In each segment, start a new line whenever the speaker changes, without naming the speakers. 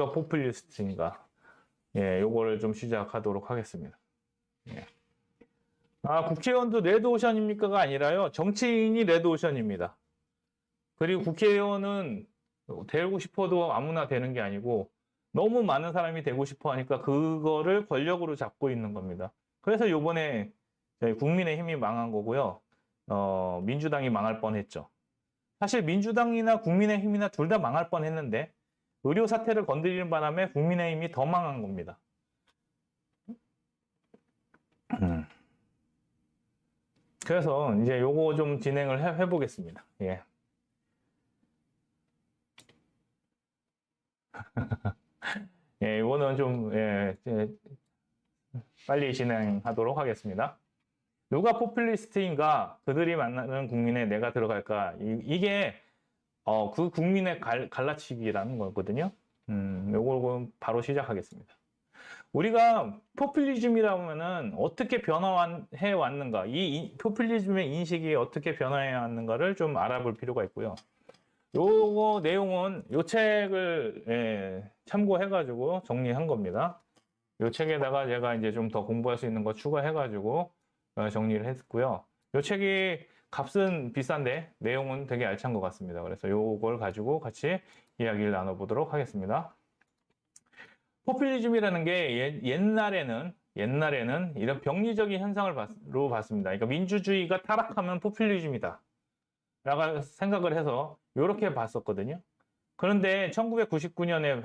누가 포퓰리스트인가? 예, 요거를 좀 시작하도록 하겠습니다. 예. 아, 국회의원도 레드오션입니까가 아니라요. 정치인이 레드오션입니다. 그리고 국회의원은 되고 싶어도 아무나 되는 게 아니고 너무 많은 사람이 되고 싶어 하니까 그거를 권력으로 잡고 있는 겁니다. 그래서 요번에 국민의힘이 망한 거고요. 민주당이 망할 뻔했죠. 사실 민주당이나 국민의힘이나 둘 다 망할 뻔했는데 의료 사태를 건드리는 바람에 국민의힘이 더 망한 겁니다. 그래서 이제 요거 좀 진행을 해보겠습니다. 예. 예, 이거는 좀, 예, 빨리 진행하도록 하겠습니다. 누가 포퓰리스트인가? 그들이 만나는 국민에 내가 들어갈까? 이게, 그 국민의 갈라치기라는 거거든요. 요걸 바로 시작하겠습니다. 우리가 포퓰리즘이라고 하면은 어떻게 변화해 왔는가, 이 포퓰리즘의 인식이 어떻게 변화해 왔는가를 좀 알아볼 필요가 있고요. 요거 내용은 요 책을 참고해가지고 정리한 겁니다. 요 책에다가 제가 이제 좀 더 공부할 수 있는 거 추가해가지고 정리를 했고요. 요 책이 값은 비싼데 내용은 되게 알찬 것 같습니다. 그래서 요걸 가지고 같이 이야기를 나눠보도록 하겠습니다. 포퓰리즘이라는 게 옛날에는 이런 병리적인 현상으로 봤습니다. 그러니까 민주주의가 타락하면 포퓰리즘이다 라고 생각을 해서 이렇게 봤었거든요. 그런데 1999년에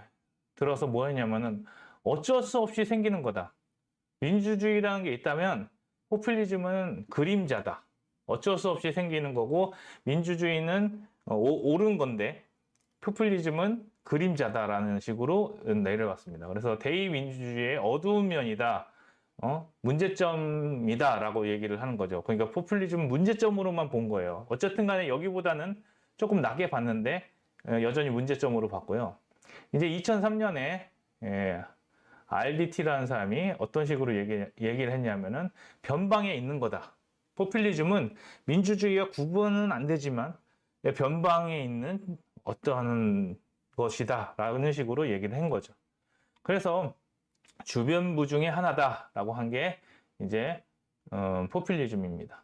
들어서 뭐 했냐면은 어쩔 수 없이 생기는 거다. 민주주의라는 게 있다면 포퓰리즘은 그림자다. 어쩔 수 없이 생기는 거고 민주주의는 옳은 건데 포퓰리즘은 그림자다라는 식으로 내려왔습니다. 그래서 대의민주주의의 어두운 면이다. 문제점이다라고 얘기를 하는 거죠. 그러니까 포퓰리즘은 문제점으로만 본 거예요. 어쨌든 간에 여기보다는 조금 나게 봤는데 여전히 문제점으로 봤고요. 이제 2003년에 RDT라는 사람이 어떤 식으로 얘기를 했냐면은 변방에 있는 거다. 포퓰리즘은 민주주의와 구분은 안 되지만 변방에 있는 어떠한 것이다 라는 식으로 얘기를 한 거죠. 그래서 주변부 중에 하나다라고 한 게 이제 포퓰리즘입니다.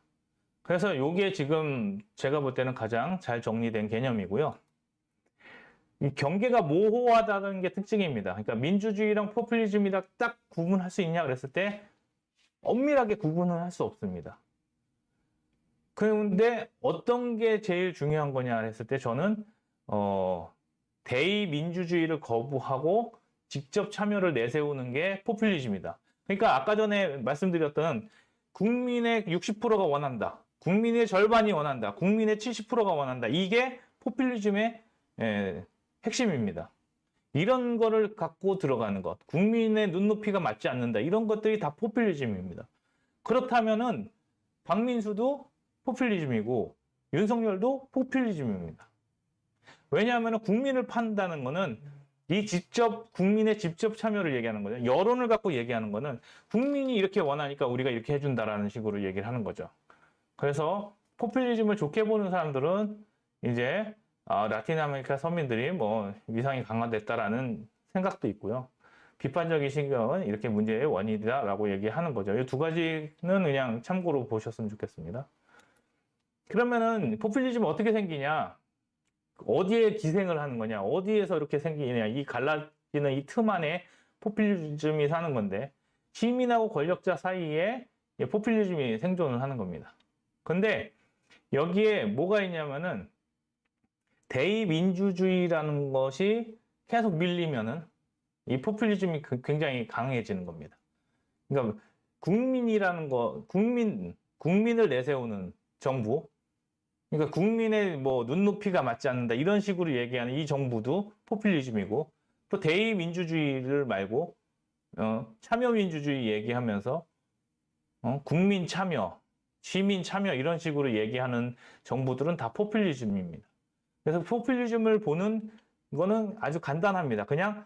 그래서 이게 지금 제가 볼 때는 가장 잘 정리된 개념이고요. 이 경계가 모호하다는 게 특징입니다. 그러니까 민주주의랑 포퓰리즘이랑 딱 구분할 수 있냐 그랬을 때 엄밀하게 구분은 할 수 없습니다. 그런데 어떤 게 제일 중요한 거냐 했을 때 저는 대의민주주의를 거부하고 직접 참여를 내세우는 게 포퓰리즘이다. 그러니까 아까 전에 말씀드렸던 국민의 60%가 원한다. 국민의 절반이 원한다. 국민의 70%가 원한다. 이게 포퓰리즘의 핵심입니다. 이런 거를 갖고 들어가는 것. 국민의 눈높이가 맞지 않는다. 이런 것들이 다 포퓰리즘입니다. 그렇다면은 박민수도 포퓰리즘이고 윤석열도 포퓰리즘입니다. 왜냐하면 국민을 판다는 거는 국민의 직접 참여를 얘기하는 거죠. 여론을 갖고 얘기하는 거는 국민이 이렇게 원하니까 우리가 이렇게 해준다라는 식으로 얘기를 하는 거죠. 그래서 포퓰리즘을 좋게 보는 사람들은 이제 라틴 아메리카 서민들이 뭐 위상이 강화됐다라는 생각도 있고요. 비판적인 시각은 이렇게 문제의 원인이다라고 얘기하는 거죠. 이 두 가지는 그냥 참고로 보셨으면 좋겠습니다. 그러면은 포퓰리즘은 어떻게 생기냐? 어디에 기생을 하는 거냐? 어디에서 이렇게 생기냐? 이 갈라지는 이 틈 안에 포퓰리즘이 사는 건데 시민하고 권력자 사이에 포퓰리즘이 생존을 하는 겁니다. 근데 여기에 뭐가 있냐면은 대의민주주의라는 것이 계속 밀리면은 이 포퓰리즘이 굉장히 강해지는 겁니다. 그러니까 국민이라는 거, 국민을 내세우는 정부, 그러니까 국민의 뭐 눈높이가 맞지 않는다 이런 식으로 얘기하는 이 정부도 포퓰리즘이고 또 대의민주주의를 말고 참여민주주의 얘기하면서 국민 참여, 시민 참여 이런 식으로 얘기하는 정부들은 다 포퓰리즘입니다. 그래서 포퓰리즘을 보는 거는 아주 간단합니다. 그냥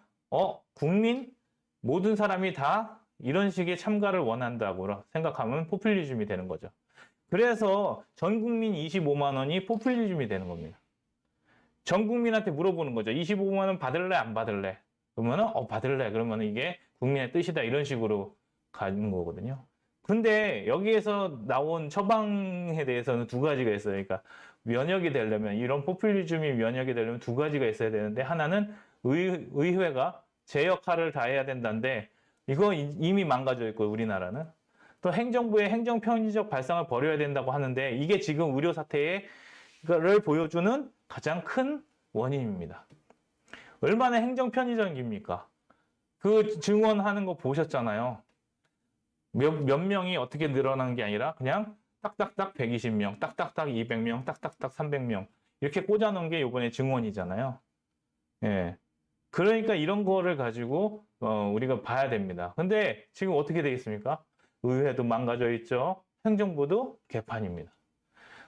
모든 사람이 다 이런 식의 참가를 원한다고 생각하면 포퓰리즘이 되는 거죠. 그래서 전 국민 25만 원이 포퓰리즘이 되는 겁니다. 전 국민한테 물어보는 거죠. 25만 원 받을래 안 받을래? 그러면은 받을래. 그러면은 이게 국민의 뜻이다. 이런 식으로 가는 거거든요. 근데 여기에서 나온 처방에 대해서는 두 가지가 있어요. 그러니까 면역이 되려면, 이런 포퓰리즘이 면역이 되려면 두 가지가 있어야 되는데, 하나는 의회가 제 역할을 다해야 된다는데, 이거 이미 망가져 있고, 우리나라는. 또 행정부의 행정 편의적 발상을 버려야 된다고 하는데, 이게 지금 의료 사태를 보여주는 가장 큰 원인입니다. 얼마나 행정 편의적입니까? 그 증언하는 거 보셨잖아요. 몇 명이 어떻게 늘어난 게 아니라 그냥 딱딱딱 120명, 딱딱딱 200명, 딱딱딱 300명 이렇게 꽂아놓은 게 이번에 증언이잖아요. 예. 그러니까 이런 거를 가지고 우리가 봐야 됩니다. 근데 지금 어떻게 되겠습니까? 의회도 망가져 있죠. 행정부도 개판입니다.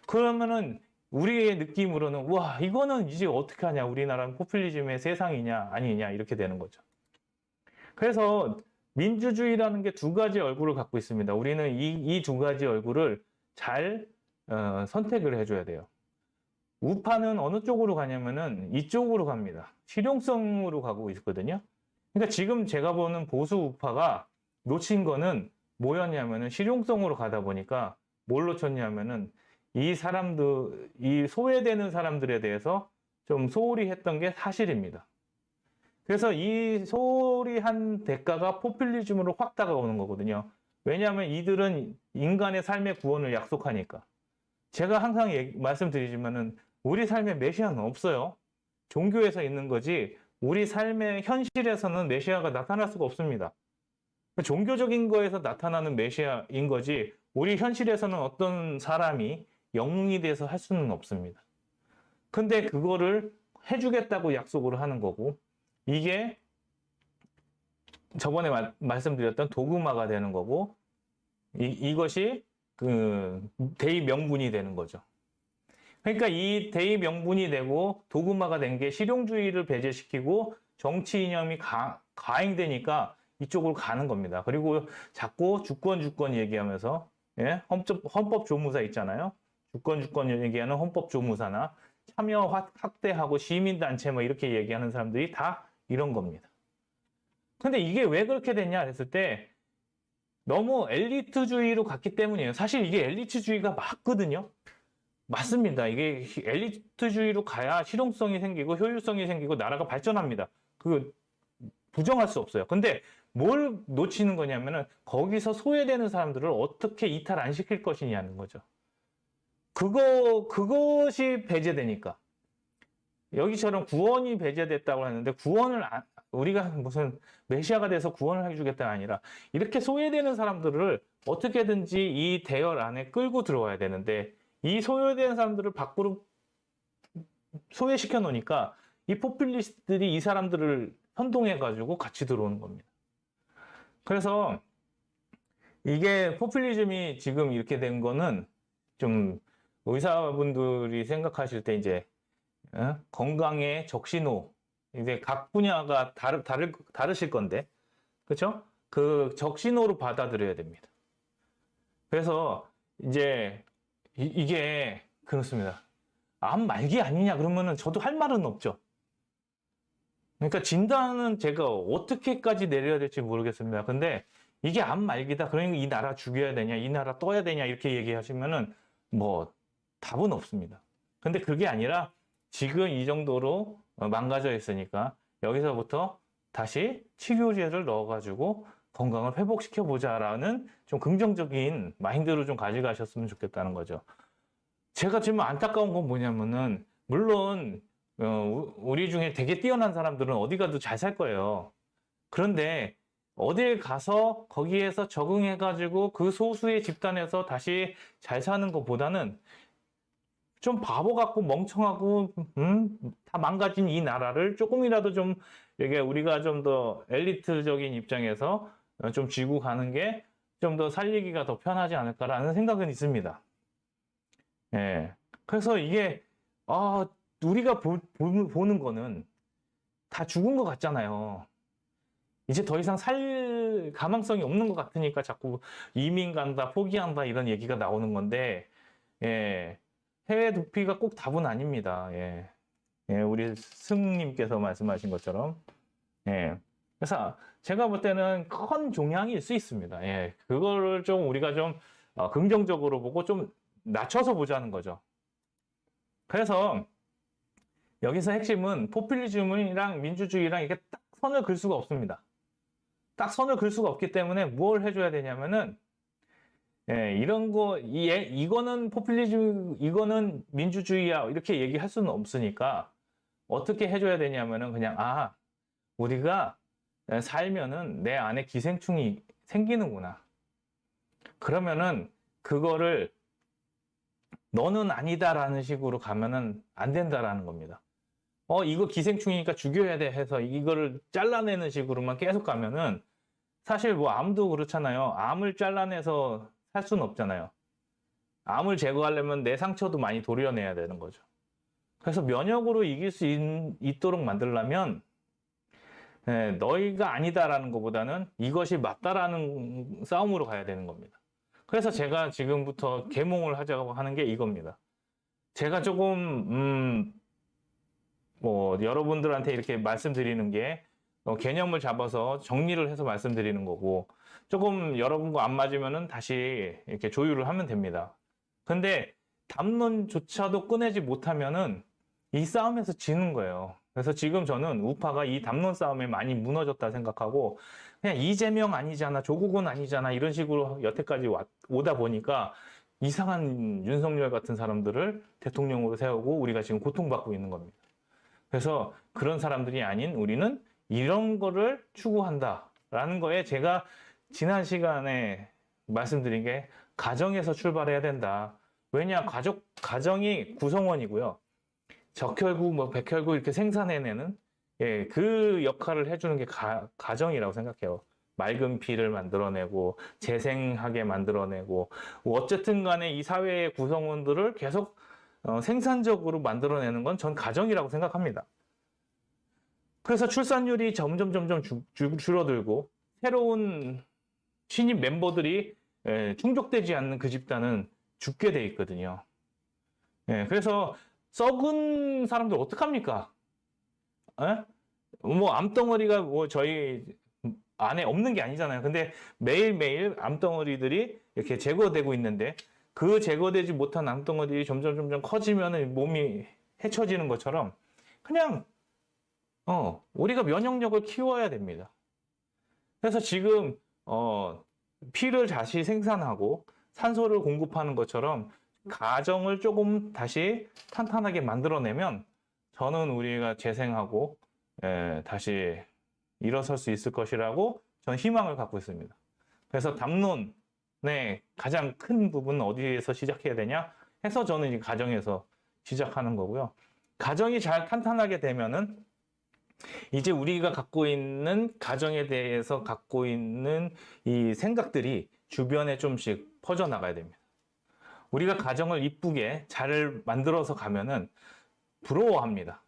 그러면은 우리의 느낌으로는 와, 이거는 이제 어떻게 하냐? 우리나라는 포퓰리즘의 세상이냐 아니냐 이렇게 되는 거죠. 그래서 민주주의라는 게 두 가지 얼굴을 갖고 있습니다. 우리는 이 두 가지 얼굴을 잘 선택을 해줘야 돼요. 우파는 어느 쪽으로 가냐면은 이쪽으로 갑니다. 실용성으로 가고 있거든요. 그러니까 지금 제가 보는 보수 우파가 놓친 거는 뭐였냐면은 실용성으로 가다 보니까 뭘 놓쳤냐면은 이 사람들, 이 소외되는 사람들에 대해서 좀 소홀히 했던 게 사실입니다. 그래서 이 소홀히 한 대가가 포퓰리즘으로 확 다가오는 거거든요. 왜냐하면 이들은 인간의 삶의 구원을 약속하니까. 제가 항상 말씀드리지만은 우리 삶에 메시아는 없어요. 종교에서 있는 거지 우리 삶의 현실에서는 메시아가 나타날 수가 없습니다. 종교적인 거에서 나타나는 메시아인 거지 우리 현실에서는 어떤 사람이 영웅이 돼서 할 수는 없습니다. 근데 그거를 해주겠다고 약속을 하는 거고, 이게 저번에 말씀드렸던 도그마가 되는 거고, 이것이 그 대의 명분이 되는 거죠. 그러니까 이 대의 명분이 되고 도그마가 된 게 실용주의를 배제시키고 정치 이념이 가행되니까 이쪽으로 가는 겁니다. 그리고 자꾸 주권 얘기하면서, 예? 헌법 조무사 있잖아요. 주권 얘기하는 헌법 조무사나 참여 확대하고 시민단체 뭐 이렇게 얘기하는 사람들이 다 이런 겁니다. 근데 이게 왜 그렇게 됐냐 했을 때 너무 엘리트주의로 갔기 때문이에요. 사실 이게 엘리트주의가 맞거든요. 맞습니다. 이게 엘리트주의로 가야 실용성이 생기고 효율성이 생기고 나라가 발전합니다. 그거 부정할 수 없어요. 근데 뭘 놓치는 거냐면은 거기서 소외되는 사람들을 어떻게 이탈 안 시킬 것이냐는 거죠. 그것이 배제되니까. 여기처럼 구원이 배제됐다고 하는데 구원을 우리가 무슨 메시아가 돼서 구원을 해주겠다가 아니라 이렇게 소외되는 사람들을 어떻게든지 이 대열 안에 끌고 들어와야 되는데 이 소외되는 사람들을 밖으로 소외시켜 놓으니까 이 포퓰리스트들이 이 사람들을 선동해 가지고 같이 들어오는 겁니다. 그래서 이게 포퓰리즘이 지금 이렇게 된 거는 좀 의사분들이 생각하실 때 이제 건강의 적신호, 이제 각 분야가 다르실 건데, 그렇죠? 그 적신호로 받아들여야 됩니다. 그래서 이제 이게 그렇습니다. 암 말기 아니냐 그러면은 저도 할 말은 없죠. 그러니까 진단은 제가 어떻게까지 내려야 될지 모르겠습니다. 근데 이게 암 말기다. 그러니까 이 나라 죽여야 되냐, 이 나라 떠야 되냐 이렇게 얘기하시면은 뭐 답은 없습니다. 근데 그게 아니라 지금 이 정도로 망가져 있으니까 여기서부터 다시 치료제를 넣어가지고 건강을 회복시켜 보자라는 좀 긍정적인 마인드로 좀 가져가셨으면 좋겠다는 거죠. 제가 지금 안타까운 건 뭐냐면은 물론 우리 중에 되게 뛰어난 사람들은 어디 가도 잘 살 거예요. 그런데 어딜 가서 거기에서 적응해가지고 그 소수의 집단에서 다시 잘 사는 것보다는 좀 바보 같고 멍청하고 다 망가진 이 나라를 조금이라도 좀 이게 우리가 좀 더 엘리트적인 입장에서 좀 쥐고 가는 게 좀 더 살리기가 더 편하지 않을까라는 생각은 있습니다. 예. 그래서 이게 우리가 보는 거는 다 죽은 것 같잖아요. 이제 더 이상 살 가망성이 없는 것 같으니까 자꾸 이민 간다, 포기한다 이런 얘기가 나오는 건데, 예. 해외 도피가 꼭 답은 아닙니다. 예. 예, 우리 승님께서 말씀하신 것처럼. 예. 그래서 제가 볼 때는 큰 종양일 수 있습니다. 예. 그거를 좀 우리가 좀 긍정적으로 보고 좀 낮춰서 보자는 거죠. 그래서 여기서 핵심은 포퓰리즘이랑 민주주의랑 이게 딱 선을 그을 수가 없습니다. 딱 선을 그을 수가 없기 때문에 뭘 해줘야 되냐면은 예, 이런 거, 이거는 포퓰리즘, 이거는 민주주의야 이렇게 얘기할 수는 없으니까 어떻게 해줘야 되냐면은 그냥 우리가 살면은 내 안에 기생충이 생기는구나. 그러면은 그거를 너는 아니다라는 식으로 가면은 안 된다라는 겁니다. 이거 기생충이니까 죽여야 돼 해서 이거를 잘라내는 식으로만 계속 가면은 사실 뭐 암도 그렇잖아요. 암을 잘라내서 살 수는 없잖아요. 암을 제거하려면 내 상처도 많이 도려내야 되는 거죠. 그래서 면역으로 이길 수 있도록 만들려면 너희가 아니다라는 것보다는 이것이 맞다라는 싸움으로 가야 되는 겁니다. 그래서 제가 지금부터 계몽을 하자고 하는 게 이겁니다. 제가 조금 뭐 여러분들한테 이렇게 말씀드리는 게 개념을 잡아서 정리를 해서 말씀드리는 거고 조금 여러분과 안 맞으면은 다시 이렇게 조율을 하면 됩니다. 근데 담론조차도 꺼내지 못하면은 이 싸움에서 지는 거예요. 그래서 지금 저는 우파가 이 담론 싸움에 많이 무너졌다 생각하고 그냥 이재명 아니잖아, 조국은 아니잖아 이런 식으로 여태까지 오다 보니까 이상한 윤석열 같은 사람들을 대통령으로 세우고 우리가 지금 고통받고 있는 겁니다. 그래서 그런 사람들이 아닌 우리는 이런 거를 추구한다라는 거에 제가 지난 시간에 말씀드린 게 가정에서 출발해야 된다. 왜냐, 가정이 구성원이고요. 적혈구, 뭐 백혈구 이렇게 생산해내는 그 역할을 해주는 게 가정이라고 생각해요. 맑은 피를 만들어내고 재생하게 만들어내고 어쨌든 간에 이 사회의 구성원들을 계속 생산적으로 만들어내는 건 전 가정이라고 생각합니다. 그래서 출산율이 점점 줄어들고 새로운 신입 멤버들이 충족되지 않는 그 집단은 죽게 돼 있거든요. 그래서 썩은 사람들 어떡합니까? 뭐 암덩어리가 뭐 저희 안에 없는 게 아니잖아요. 근데 매일매일 암덩어리들이 이렇게 제거되고 있는데 그 제거되지 못한 암덩어리들이 점점 커지면 몸이 해쳐지는 것처럼 그냥 우리가 면역력을 키워야 됩니다. 그래서 지금 피를 다시 생산하고 산소를 공급하는 것처럼 가정을 조금 다시 탄탄하게 만들어내면 저는 우리가 재생하고 다시 일어설 수 있을 것이라고 저는 희망을 갖고 있습니다. 그래서 담론의 가장 큰 부분은 어디에서 시작해야 되냐 해서 저는 이 가정에서 시작하는 거고요. 가정이 잘 탄탄하게 되면은 이제 우리가 갖고 있는 가정에 대해서 갖고 있는 이 생각들이 주변에 좀씩 퍼져나가야 됩니다. 우리가 가정을 이쁘게 잘 만들어서 가면은 부러워합니다.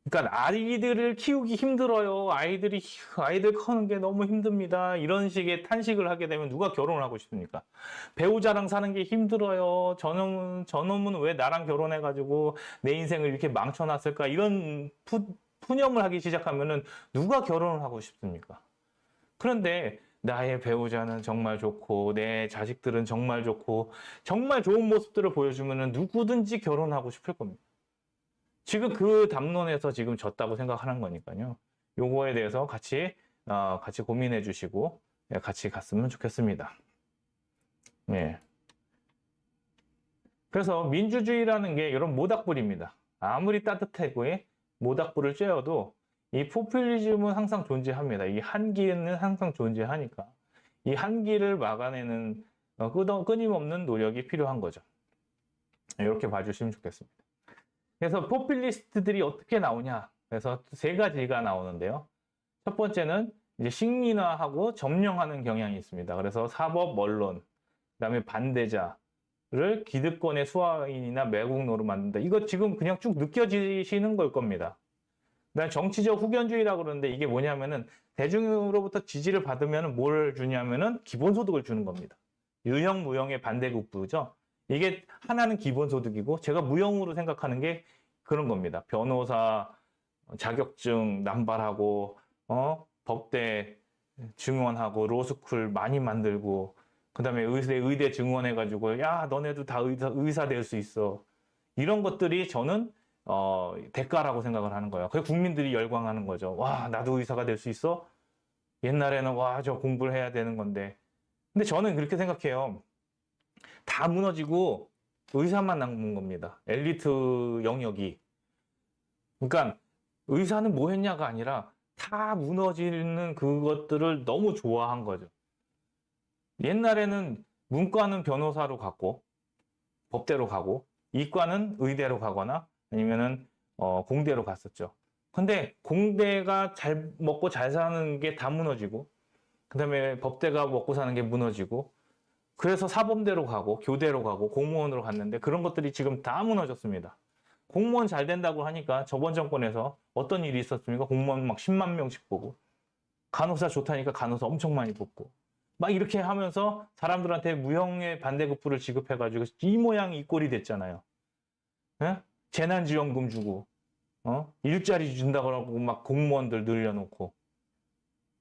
그러니까 아이들을 키우기 힘들어요. 아이들 커는 게 너무 힘듭니다. 이런 식의 탄식을 하게 되면 누가 결혼을 하고 싶습니까? 배우자랑 사는 게 힘들어요. 저놈은 왜 나랑 결혼해가지고 내 인생을 이렇게 망쳐놨을까? 이런 푸념을 하기 시작하면은 누가 결혼을 하고 싶습니까? 그런데 나의 배우자는 정말 좋고 내 자식들은 정말 좋고 정말 좋은 모습들을 보여주면은 누구든지 결혼하고 싶을 겁니다. 지금 그 담론에서 지금 졌다고 생각하는 거니까요. 요거에 대해서 같이 고민해 주시고 같이 갔으면 좋겠습니다. 네. 그래서 민주주의라는 게 이런 모닥불입니다. 아무리 따뜻하고 모닥불을 쬐어도 이 포퓰리즘은 항상 존재합니다. 이 한기는 항상 존재하니까 이 한기를 막아내는 끊임없는 노력이 필요한 거죠. 이렇게 봐주시면 좋겠습니다. 그래서 포퓰리스트들이 어떻게 나오냐? 그래서 세 가지가 나오는데요. 첫 번째는 이제 식민화하고 점령하는 경향이 있습니다. 그래서 사법, 언론, 그다음에 반대자를 기득권의 수하인이나 매국노로 만든다. 이거 지금 그냥 쭉 느껴지시는 걸 겁니다. 그다음에 정치적 후견주의라고 그러는데 이게 뭐냐면은 대중으로부터 지지를 받으면 뭘 주냐면은 기본소득을 주는 겁니다. 유형, 무형의 반대급부죠. 이게 하나는 기본소득이고 제가 무형으로 생각하는 게 그런 겁니다. 변호사, 자격증 남발하고, 법대 증원하고, 로스쿨 많이 만들고, 그 다음에 의대 증원해가지고, 야, 너네도 다 의사 될 수 있어. 이런 것들이 저는, 대가라고 생각을 하는 거예요. 그래서 국민들이 열광하는 거죠. 와, 나도 의사가 될 수 있어? 옛날에는, 와, 저 공부를 해야 되는 건데. 근데 저는 그렇게 생각해요. 다 무너지고 의사만 남은 겁니다. 엘리트 영역이. 그러니까 의사는 뭐 했냐가 아니라 다 무너지는 그것들을 너무 좋아한 거죠. 옛날에는 문과는 변호사로 갔고 법대로 가고 이과는 의대로 가거나 아니면은 공대로 갔었죠. 근데 공대가 잘 먹고 잘 사는 게 다 무너지고 그다음에 법대가 먹고 사는 게 무너지고 그래서 사범대로 가고 교대로 가고 공무원으로 갔는데 그런 것들이 지금 다 무너졌습니다. 공무원 잘 된다고 하니까 저번 정권에서 어떤 일이 있었습니까? 공무원 막 10만 명씩 보고 간호사 좋다니까 간호사 엄청 많이 뽑고 막 이렇게 하면서 사람들한테 무형의 반대급부를 지급해가지고 이 모양 이 꼴이 됐잖아요. 예? 재난지원금 주고 일자리 준다고 하고 막 공무원들 늘려놓고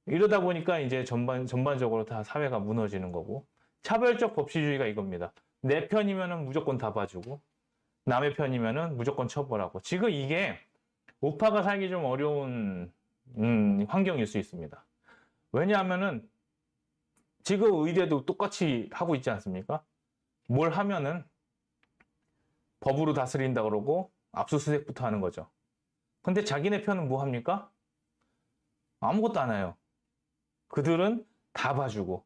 이러다 보니까 이제 전반적으로 다 사회가 무너지는 거고 차별적 법치주의가 이겁니다. 내 편이면은 무조건 다 봐주고 남의 편이면은 무조건 처벌하고 지금 이게 우파가 살기 좀 어려운 환경일 수 있습니다. 왜냐하면은 지금 의대도 똑같이 하고 있지 않습니까? 뭘 하면은 법으로 다스린다 그러고 압수수색부터 하는 거죠. 근데 자기네 편은 뭐 합니까? 아무것도 안 해요. 그들은 다 봐주고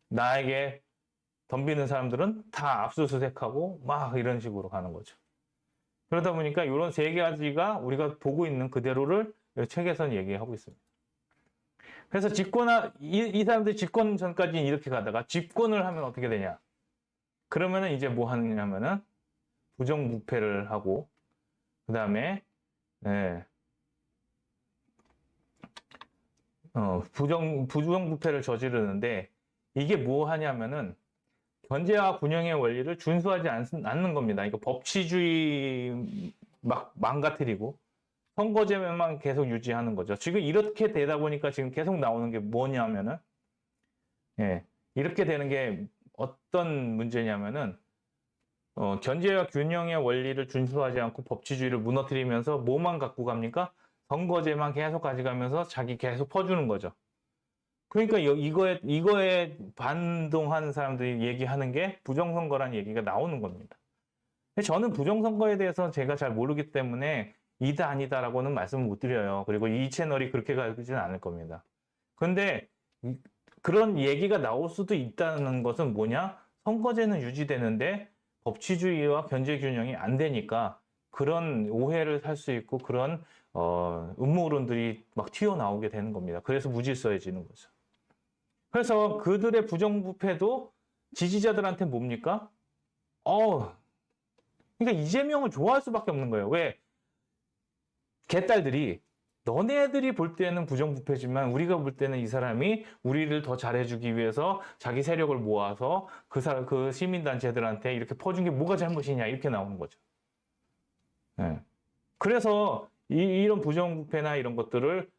나에게 덤비는 사람들은 다 압수수색하고 막 이런 식으로 가는 거죠. 그러다 보니까 이런 세 가지가 우리가 보고 있는 그대로를 책에서는 얘기하고 있습니다. 그래서 이 사람들이 집권 전까지 이렇게 가다가 집권을 하면 어떻게 되냐? 그러면은 이제 뭐 하느냐면은 부정부패를 하고 그 다음에 부정부패를 저지르는데 이게 뭐 하냐면은 견제와 균형의 원리를 준수하지 않는 겁니다. 이거 법치주의 막 망가뜨리고 선거제만 계속 유지하는 거죠. 지금 이렇게 되다 보니까 지금 계속 나오는 게 뭐냐면은 이렇게 되는 게 어떤 문제냐면은 견제와 균형의 원리를 준수하지 않고 법치주의를 무너뜨리면서 뭐만 갖고 갑니까? 선거제만 계속 가져가면서 자기 계속 퍼주는 거죠. 그러니까 이거에 반동하는 사람들이 얘기하는 게 부정선거라는 얘기가 나오는 겁니다. 저는 부정선거에 대해서 제가 잘 모르기 때문에 이다 아니다라고는 말씀을 못 드려요. 그리고 이 채널이 그렇게 가지는 않을 겁니다. 그런데 그런 얘기가 나올 수도 있다는 것은 뭐냐? 선거제는 유지되는데 법치주의와 견제균형이 안 되니까 그런 오해를 살 수 있고 그런 음모론들이 막 튀어나오게 되는 겁니다. 그래서 무질서해지는 거죠. 그래서 그들의 부정부패도 지지자들한테 뭡니까? 그러니까 이재명을 좋아할 수밖에 없는 거예요. 왜? 개딸들이 너네들이 볼 때는 부정부패지만 우리가 볼 때는 이 사람이 우리를 더 잘해주기 위해서 자기 세력을 모아서 그 시민단체들한테 이렇게 퍼준 게 뭐가 잘못이냐 이렇게 나오는 거죠. 그래서 이런 부정부패나 이런 것들을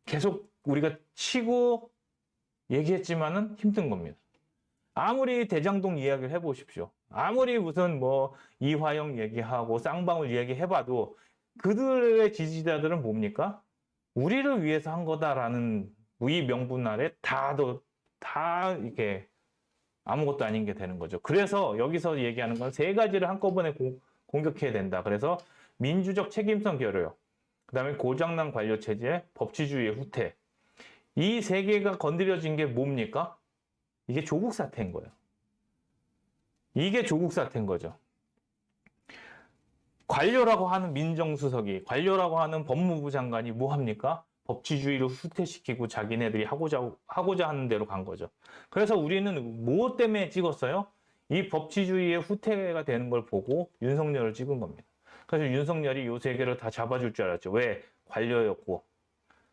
계속 우리가 치고 얘기했지만은 힘든 겁니다. 아무리 대장동 이야기를 해보십시오. 아무리 무슨 뭐 이화영 얘기하고 쌍방울 얘기해봐도 그들의 지지자들은 뭡니까? 우리를 위해서 한 거다라는 이 명분 아래 다 이렇게 아무것도 아닌 게 되는 거죠. 그래서 여기서 얘기하는 건 세 가지를 한꺼번에 공격해야 된다. 그래서 민주적 책임성 결여, 그 다음에 고장난 관료체제, 법치주의의 후퇴. 이 세 개가 건드려진 게 뭡니까? 이게 조국 사태인 거예요. 이게 조국 사태인 거죠. 관료라고 하는 민정수석이, 관료라고 하는 법무부 장관이 뭐 합니까? 법치주의를 후퇴시키고 자기네들이 하고자 하는 대로 간 거죠. 그래서 우리는 뭐 때문에 찍었어요? 이 법치주의의 후퇴가 되는 걸 보고 윤석열을 찍은 겁니다. 그래서 윤석열이 요 세 개를 다 잡아줄 줄 알았죠. 왜? 관료였고,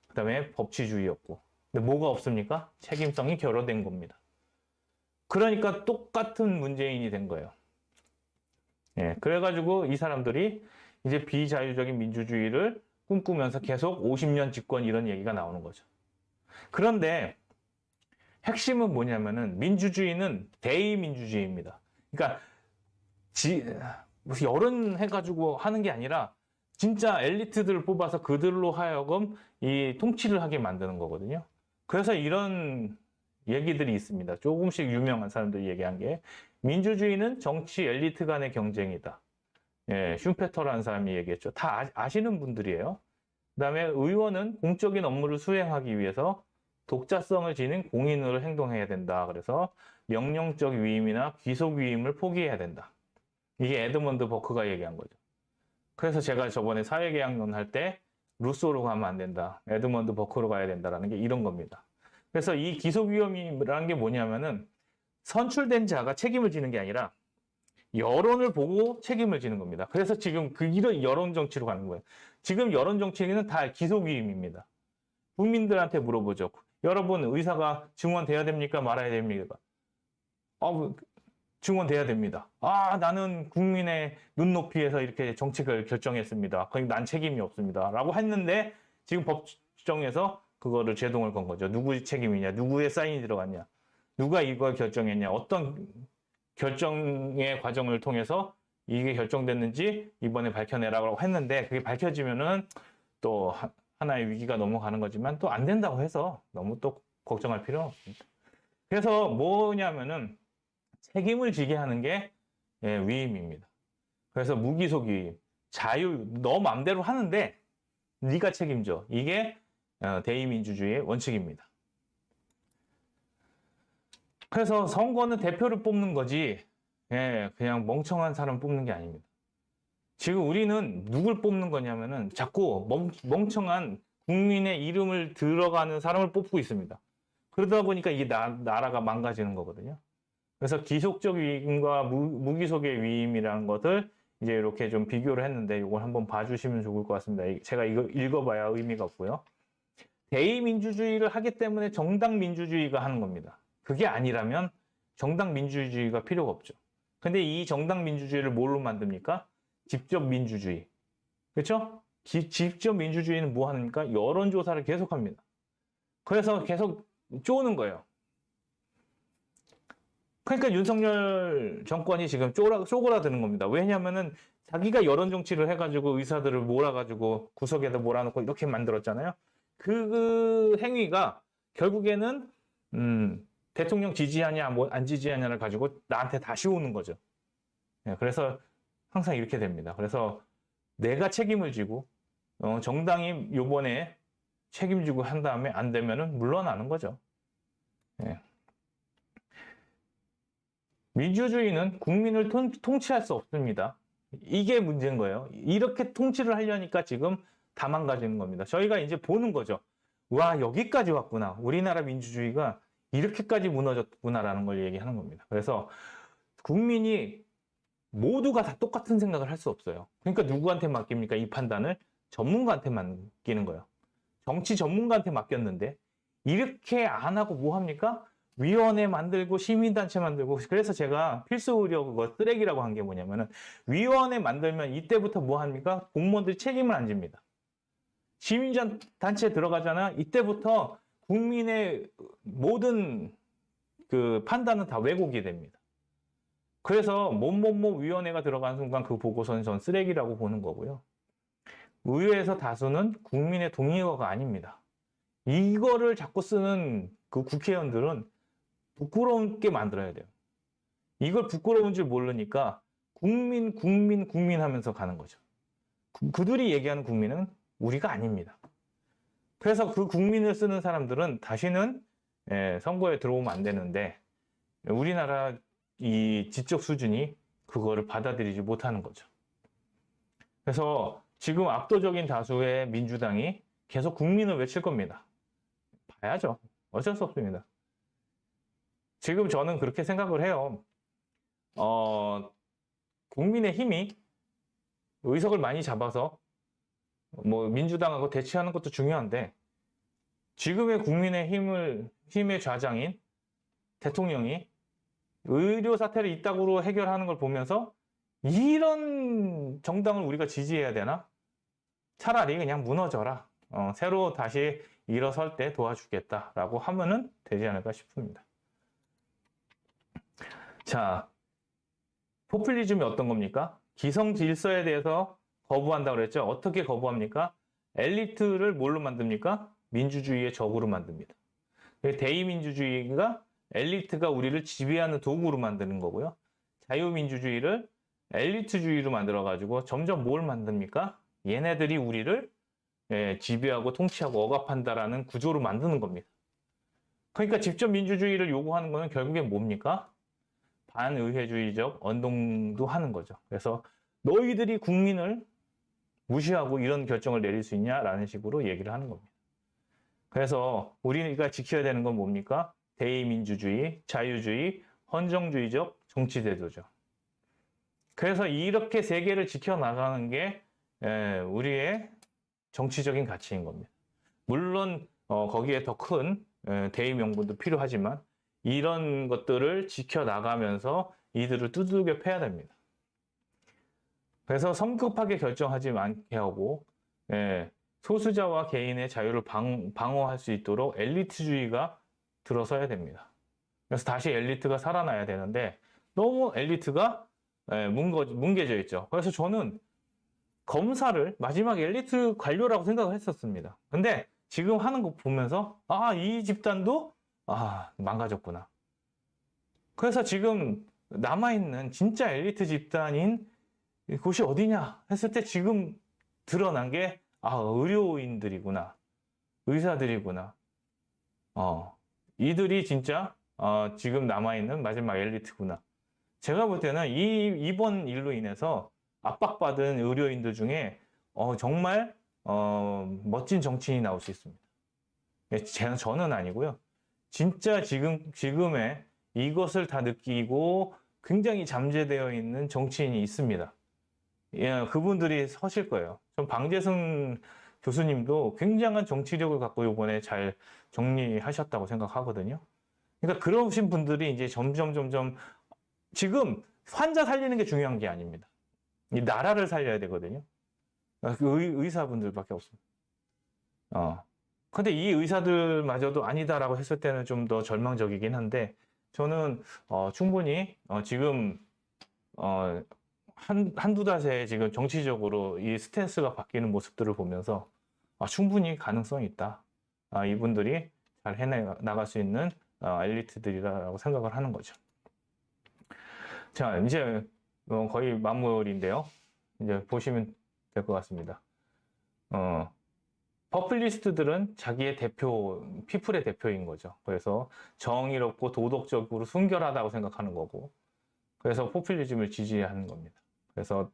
그 다음에 법치주의였고. 근데 뭐가 없습니까? 책임성이 결여된 겁니다. 그러니까 똑같은 문재인이 된 거예요. 그래가지고 이 사람들이 이제 비자유적인 민주주의를 꿈꾸면서 계속 50년 집권 이런 얘기가 나오는 거죠. 그런데 핵심은 뭐냐면은 민주주의는 대의민주주의입니다. 그러니까 무슨 여론 해가지고 하는 게 아니라 진짜 엘리트들을 뽑아서 그들로 하여금 이 통치를 하게 만드는 거거든요. 그래서 이런 얘기들이 있습니다. 조금씩 유명한 사람들이 얘기한 게 민주주의는 정치 엘리트 간의 경쟁이다. 예, 슈페터라는 사람이 얘기했죠. 다 아시는 분들이에요. 그다음에 의원은 공적인 업무를 수행하기 위해서 독자성을 지닌 공인으로 행동해야 된다. 그래서 명령적 위임이나 귀속 위임을 포기해야 된다. 이게 에드먼드 버크가 얘기한 거죠. 그래서 제가 저번에 사회계약론 할 때 루소로 가면 안 된다. 에드먼드 버크로 가야 된다라는 게 이런 겁니다. 그래서 이 귀속 위임이라는 게 뭐냐면은 선출된 자가 책임을 지는 게 아니라 여론을 보고 책임을 지는 겁니다. 그래서 지금 이런 여론 정치로 가는 거예요. 지금 여론 정치는 다 귀속 위임입니다. 국민들한테 물어보죠. 여러분 의사가 증원돼야 됩니까? 말아야 됩니까? 증원돼야 됩니다. 나는 국민의 눈높이에서 이렇게 정책을 결정했습니다. 거의 난 책임이 없습니다. 라고 했는데 지금 법정에서 그거를 제동을 건 거죠. 누구의 책임이냐? 누구의 사인이 들어갔냐? 누가 이걸 결정했냐? 어떤 결정의 과정을 통해서 이게 결정됐는지 이번에 밝혀내라고 했는데 그게 밝혀지면은 또 하나의 위기가 넘어가는 거지만 또 안 된다고 해서 너무 또 걱정할 필요는 없습니다. 그래서 뭐냐면은 책임을 지게 하는 게 위임입니다. 그래서 무기속 위임, 자유, 너 마음대로 하는데 네가 책임져. 이게 대의민주주의의 원칙입니다. 그래서 선거는 대표를 뽑는 거지 그냥 멍청한 사람 뽑는 게 아닙니다. 지금 우리는 누굴 뽑는 거냐면은 자꾸 멍청한 국민의 이름을 들어가는 사람을 뽑고 있습니다. 그러다 보니까 이게 나라가 망가지는 거거든요. 그래서 기속적 위임과 무기속의 위임이라는 것을 이제 이렇게 좀 비교를 했는데 이걸 한번 봐주시면 좋을 것 같습니다. 제가 이거 읽어봐야 의미가 없고요. 대의민주주의를 하기 때문에 정당 민주주의가 하는 겁니다. 그게 아니라면 정당 민주주의가 필요가 없죠. 근데 이 정당 민주주의를 뭘로 만듭니까? 직접 민주주의. 그렇죠? 직접 민주주의는 뭐 하니까 여론조사를 계속합니다. 그래서 계속 쪼는 거예요. 그러니까 윤석열 정권이 지금 쪼그라드는 겁니다. 왜냐하면은 자기가 여론 정치를 해가지고 의사들을 몰아가지고 구석에다 몰아놓고 이렇게 만들었잖아요. 그 행위가 결국에는 대통령 지지하냐 뭐 안 지지하냐를 가지고 나한테 다시 오는 거죠. 그래서 항상 이렇게 됩니다. 그래서 내가 책임을 지고 정당이 요번에 책임지고 한 다음에 안 되면은 물러나는 거죠. 민주주의는 국민을 통치할 수 없습니다. 이게 문제인 거예요. 이렇게 통치를 하려니까 지금 다 망가지는 겁니다. 저희가 이제 보는 거죠. 와, 여기까지 왔구나. 우리나라 민주주의가 이렇게까지 무너졌구나라는 걸 얘기하는 겁니다. 그래서 국민이 모두가 다 똑같은 생각을 할 수 없어요. 그러니까 누구한테 맡깁니까? 이 판단을 전문가한테 맡기는 거예요. 정치 전문가한테 맡겼는데 이렇게 안 하고 뭐 합니까? 위원회 만들고 시민단체 만들고. 그래서 제가 필수 의료 그거 쓰레기라고 한 게 뭐냐면은 위원회 만들면 이때부터 뭐 합니까? 공무원들이 책임을 안 집니다. 시민단체에 들어가잖아. 이때부터 국민의 모든 그 판단은 다 왜곡이 됩니다. 그래서 뭐뭐뭐 위원회가 들어간 순간 그 보고서는 전 쓰레기라고 보는 거고요. 의회에서 다수는 국민의 동의어가 아닙니다. 이거를 자꾸 쓰는 그 국회의원들은 부끄럽게 만들어야 돼요. 이걸 부끄러운 줄 모르니까 국민 하면서 가는 거죠. 그들이 얘기하는 국민은 우리가 아닙니다. 그래서 그 국민을 쓰는 사람들은 다시는 선거에 들어오면 안 되는데 우리나라 이 지적 수준이 그거를 받아들이지 못하는 거죠. 그래서 지금 압도적인 다수의 민주당이 계속 국민을 외칠 겁니다. 봐야죠. 어쩔 수 없습니다. 지금 저는 그렇게 생각을 해요. 국민의 힘이 의석을 많이 잡아서 뭐 민주당하고 대치하는 것도 중요한데 지금의 국민의 힘의 좌장인 대통령이 의료 사태를 이따구로 해결하는 걸 보면서 이런 정당을 우리가 지지해야 되나? 차라리 그냥 무너져라. 새로 다시 일어설 때 도와주겠다라고 하면은 되지 않을까 싶습니다. 자, 포퓰리즘이 어떤 겁니까? 기성 질서에 대해서 거부한다고 그랬죠. 어떻게 거부합니까? 엘리트를 뭘로 만듭니까? 민주주의의 적으로 만듭니다. 대의민주주의가 엘리트가 우리를 지배하는 도구로 만드는 거고요. 자유민주주의를 엘리트주의로 만들어가지고 점점 뭘 만듭니까? 얘네들이 우리를 지배하고 통치하고 억압한다라는 구조로 만드는 겁니다. 그러니까 직접 민주주의를 요구하는 거는 결국엔 뭡니까? 반의회주의적 언동도 하는 거죠. 그래서 너희들이 국민을 무시하고 이런 결정을 내릴 수 있냐라는 식으로 얘기를 하는 겁니다. 그래서 우리가 지켜야 되는 건 뭡니까? 대의민주주의, 자유주의, 헌정주의적 정치제도죠. 그래서 이렇게 세 개를 지켜나가는 게 우리의 정치적인 가치인 겁니다. 물론 거기에 더 큰 대의 명분도 필요하지만 이런 것들을 지켜나가면서 이들을 두들겨 패야 됩니다. 그래서 성급하게 결정하지 않게 하고 소수자와 개인의 자유를 방어할 수 있도록 엘리트주의가 들어서야 됩니다. 그래서 다시 엘리트가 살아나야 되는데 너무 엘리트가 뭉개져 있죠. 그래서 저는 검사를 마지막 엘리트 관료라고 생각을 했었습니다. 근데 지금 하는 거 보면서 이 집단도 망가졌구나. 그래서 지금 남아있는 진짜 엘리트 집단인 곳이 어디냐 했을 때 지금 드러난 게 의료인들이구나. 의사들이구나. 이들이 진짜 지금 남아있는 마지막 엘리트구나. 제가 볼 때는 이번 일로 인해서 압박받은 의료인들 중에 정말 멋진 정치인이 나올 수 있습니다. 저는 아니고요. 진짜 지금의 이것을 다 느끼고 굉장히 잠재되어 있는 정치인이 있습니다. 그분들이 서실 거예요. 전 방재승 교수님도 굉장한 정치력을 갖고 이번에 잘 정리하셨다고 생각하거든요. 그러니까 그러신 분들이 이제 점점 지금 환자 살리는 게 중요한 게 아닙니다. 이 나라를 살려야 되거든요. 의사분들밖에 없습니다. 근데 이 의사들마저도 아니다라고 했을 때는 좀 더 절망적이긴 한데 저는 충분히 지금 한두 달 새에 지금 정치적으로 이 스탠스가 바뀌는 모습들을 보면서 충분히 가능성이 있다. 이분들이 잘 해나갈 수 있는 엘리트들이라고 생각을 하는 거죠. 자, 이제 거의 마무리인데요. 이제 보시면 될 것 같습니다. 퍼플리스트들은 자기의 피플의 대표인 거죠. 그래서 정의롭고 도덕적으로 순결하다고 생각하는 거고, 그래서 포퓰리즘을 지지하는 겁니다. 그래서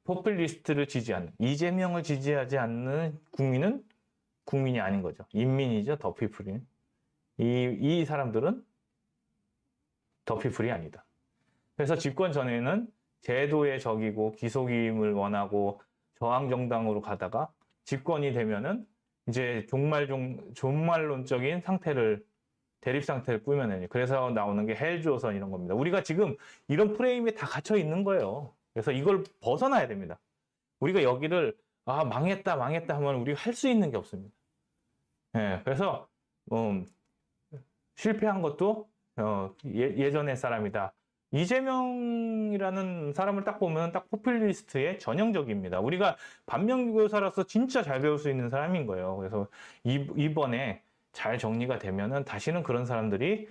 포퓰리스트를 지지하는, 이재명을 지지하지 않는 국민은 국민이 아닌 거죠. 인민이죠. 더 피플인. 이 사람들은 더 피플이 아니다. 그래서 집권 전에는 제도의 적이고 기속임을 원하고 저항정당으로 가다가 집권이 되면은 이제 종말론적인 대립 상태를 꾸며내니. 그래서 나오는 게 헬조선 이런 겁니다. 우리가 지금 이런 프레임에 다 갇혀 있는 거예요. 그래서 이걸 벗어나야 됩니다. 우리가 여기를 망했다 하면 우리가 할 수 있는 게 없습니다. 그래서 실패한 것도 예전의 사람이다. 이재명이라는 사람을 딱 보면 딱 포퓰리스트의 전형적입니다. 우리가 반면교사로서 진짜 잘 배울 수 있는 사람인 거예요. 그래서 이번에 잘 정리가 되면은 다시는 그런 사람들이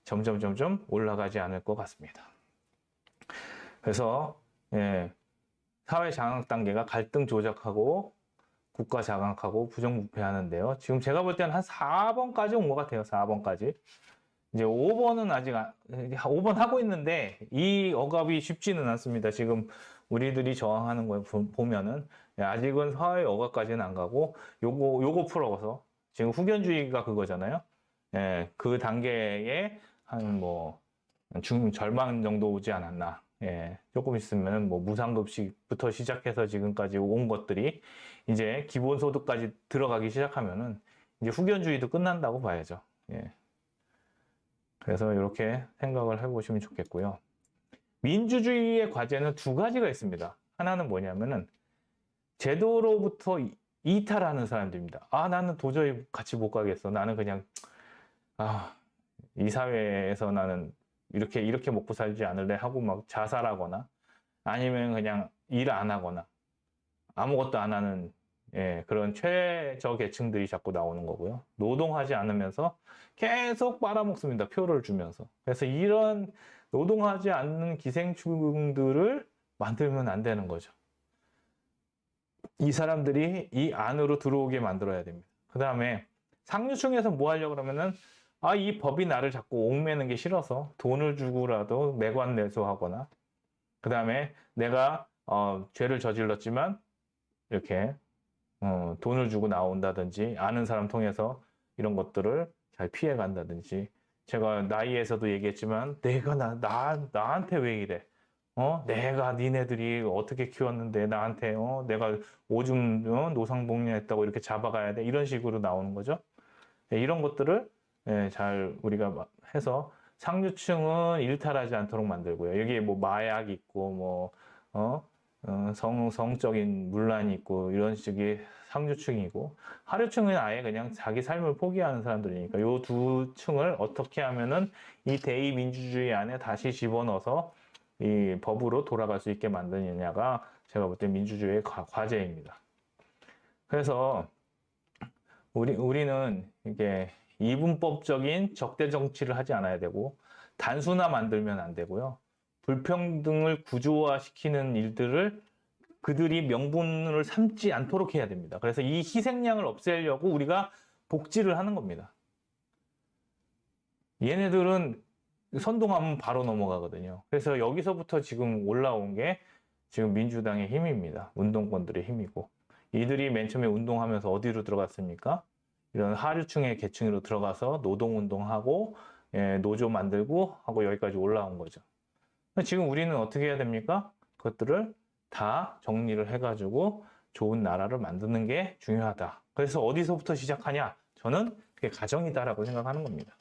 점점 올라가지 않을 것 같습니다. 그래서 사회 장악 단계가 갈등 조작하고 국가 장악하고 부정부패하는데요. 지금 제가 볼 때는 한 4번까지 온 것 같아요. 4번까지. 이제 5번은 아직 5번 하고 있는데 이 억압이 쉽지는 않습니다. 지금 우리들이 저항하는 걸 보면은 아직은 사회 억압까지는 안 가고 요거 풀어서 지금 후견주의가 그거잖아요. 그 단계에 한 절반 정도 오지 않았나. 조금 있으면 무상급식부터 시작해서 지금까지 온 것들이 이제 기본소득까지 들어가기 시작하면은 이제 후견주의도 끝난다고 봐야죠. 그래서 이렇게 생각을 해보시면 좋겠고요. 민주주의의 과제는 두 가지가 있습니다. 하나는 뭐냐면은 제도로부터 이탈하는 사람들입니다. 아, 나는 도저히 같이 못 가겠어. 나는 그냥, 이 사회에서 나는 이렇게 먹고 살지 않을래 하고 막 자살하거나 아니면 그냥 일 안 하거나 아무것도 안 하는 그런 최저 계층들이 자꾸 나오는 거고요. 노동하지 않으면서 계속 빨아먹습니다. 표를 주면서. 그래서 이런 노동하지 않는 기생충들을 만들면 안 되는 거죠. 이 사람들이 이 안으로 들어오게 만들어야 됩니다. 그 다음에 상류층에서 뭐 하려고 그러면은 이 법이 나를 자꾸 옥매는 게 싫어서 돈을 주고라도 내관내소하거나 그 다음에 내가 죄를 저질렀지만 이렇게 돈을 주고 나온다든지 아는 사람 통해서 이런 것들을 잘 피해 간다든지 제가 나이에서도 얘기했지만 내가 나한테 왜 이래? 내가 니네들이 어떻게 키웠는데 나한테 내가 오줌 노상봉뇨했다고 이렇게 잡아가야 돼 이런 식으로 나오는 거죠. 이런 것들을 잘 우리가 해서 상류층은 일탈하지 않도록 만들고요. 여기에 뭐 마약 있고 성적인 문란이 있고 이런 식의 상류층이고 하류층은 아예 그냥 자기 삶을 포기하는 사람들이니까 이 두 층을 어떻게 하면은 이 대의민주주의 안에 다시 집어넣어서 이 법으로 돌아갈 수 있게 만드느냐가 제가 볼 때 민주주의의 과제입니다. 그래서 우리는 이게 이분법적인 적대 정치를 하지 않아야 되고 단순화 만들면 안 되고요. 불평등을 구조화시키는 일들을 그들이 명분을 삼지 않도록 해야 됩니다. 그래서 이 희생양을 없애려고 우리가 복지를 하는 겁니다. 얘네들은 선동하면 바로 넘어가거든요. 그래서 여기서부터 지금 올라온 게 지금 민주당의 힘입니다. 운동권들의 힘이고. 이들이 맨 처음에 운동하면서 어디로 들어갔습니까? 이런 하류층의 계층으로 들어가서 노동운동하고 노조 만들고 하고 여기까지 올라온 거죠. 지금 우리는 어떻게 해야 됩니까? 그것들을 다 정리를 해가지고 좋은 나라를 만드는 게 중요하다. 그래서 어디서부터 시작하냐? 저는 그게 가정이다라고 생각하는 겁니다.